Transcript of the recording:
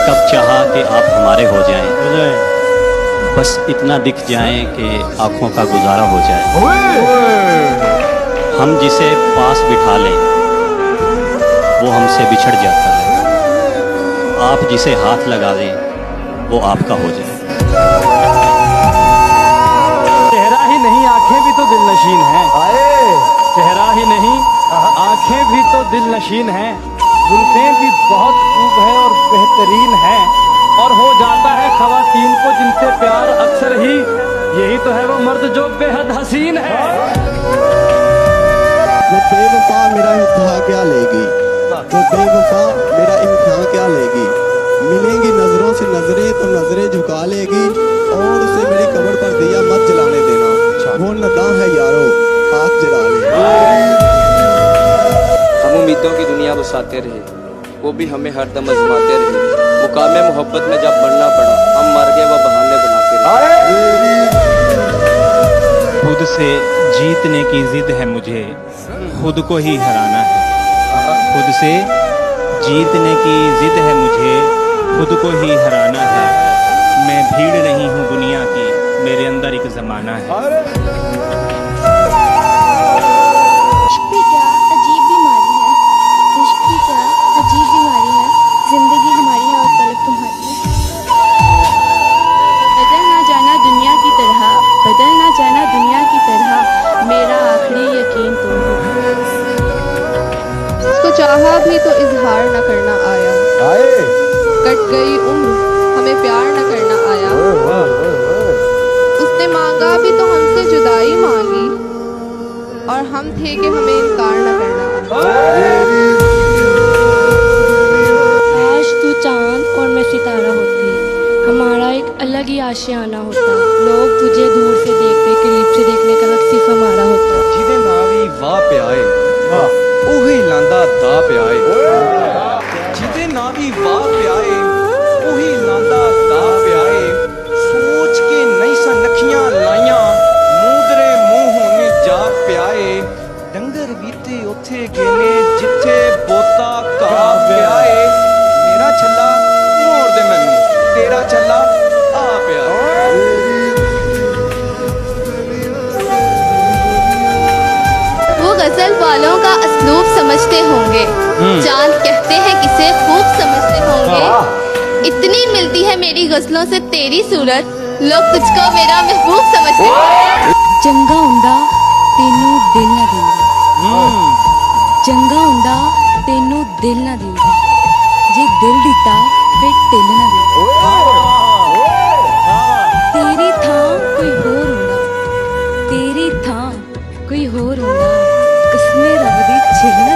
कब चाहा कि आप हमारे हो जाएं, बस इतना दिख जाएं कि आँखों का गुजारा हो जाए। हम जिसे पास बिठा लें वो हमसे बिछड़ जाता है, आप जिसे हाथ लगा दें वो आपका हो जाए। चेहरा ही नहीं आंखें भी तो दिल नशीन हैं, चेहरा ही नहीं आंखें भी तो दिल नशीन हैं, जुल्फें भी बहुत खूब है और बेहतरीन है, और हो जाता है खवातीन को जिनसे प्यार अक्सर ही, यही तो है वो मर्द जो बेहद हसीन है। वो बेवफा मेरा इम्तिहान क्या लेगी, वो बेवफा मेरा इम्तिहान क्या लेगी, मिलेंगी नजरों से नजरें तो नजरें झुका लेगी, और उसे मेरी कब्र पर दिया मत जलाने देना, वो नदां है यारो हाथ जला ले। हम उम्मीदों की दुनिया बसाते रहे, वो भी हमें हर दम आजमाते रहे, मुकामे मोहब्बत में जब मरना पड़ा हम मर गए वो बहाने बनाते रहे। खुद से जीतने की जिद है मुझे, खुद को ही हराना है। खुद से जीतने की जिद है मुझे, खुद को ही हराना है। मैं भीड़ नहीं हूँ दुनिया की, मेरे अंदर एक ज़माना है। इश्क भी क्या अजीब बीमारी है, इश्क भी क्या अजीब बीमारी है, जिंदगी हमारी है और तलब तुम्हारी है। बदल ना जाना दुनिया की तरह, बदल ना जाना दुनिया की तरह, मेरा आखिरी यकीन तुम हो। उसको चाहा भी तो इजहार न करना आया, कट गई उम्र हमें प्यार न करना आया। उसने मांगा भी तो हमसे जुदाई मांगी, और हम थे कि हमें इनकार न करना आया। काश तू चांद और मैं सितारा होती, हमारा एक अलग ही आशियाना होता, लोग तुझे दूर से देखते, करीब से देखने का हक सिर्फ हमारा होता। ਜਿਹਦੇ ਨਾਂ ਵੀ ਵਾਹ ਪਿਆਏ ਉਹੀ ਲਾਂਦਾ ਦਾ ਪਿਆਏ, ਜਿਹਦੇ ਨਾਂ ਵੀ ਵਾਹ ਪਿਆਏ ਉਹੀ ਲਾਂਦਾ ਦਾ ਪਿਆਏ, ਸੋਚ ਕੇ ਨਹੀਂ ਸਨਖੀਆਂ ਲਾਈਆਂ ਮੂਦਰੇ ਮੂੰਹੋਂ ਨੇ ਜਾ ਪਿਆਏ, ਡੰਗਰ ਵੀ ਤੇ ਉੱਥੇ ਗਏ ਨੇ ਜਿੱਥੇ ਬੋਤਾ ਘਾ ਪਿਆਏ, ਮੇਰਾ ਛੱਲਾ ਮੋੜ ਦੇ ਮੈਨੂੰ ਤੇਰਾ ਛੱਲਾ ਆ ਪਿਆ। वो गजल वालों का असलूब समझते होंगे, चांद कहते हैं किसे खूब समझते होंगे, इतनी मिलती है मेरी गजलों से तेरी सूरत, लोग तुझको मेरा महबूब समझते होंगे। चंगा हुंदा तेनू दिल ना दिंदी, चंगा हुंदा तेनू दिल ना दिंदी, जे दिल दिता फिर दिल ना दिंदी। तेरी थां कोई होर हुंदा, तेरी थां कोई होर हुंदा, कसमें रब दी छिल ना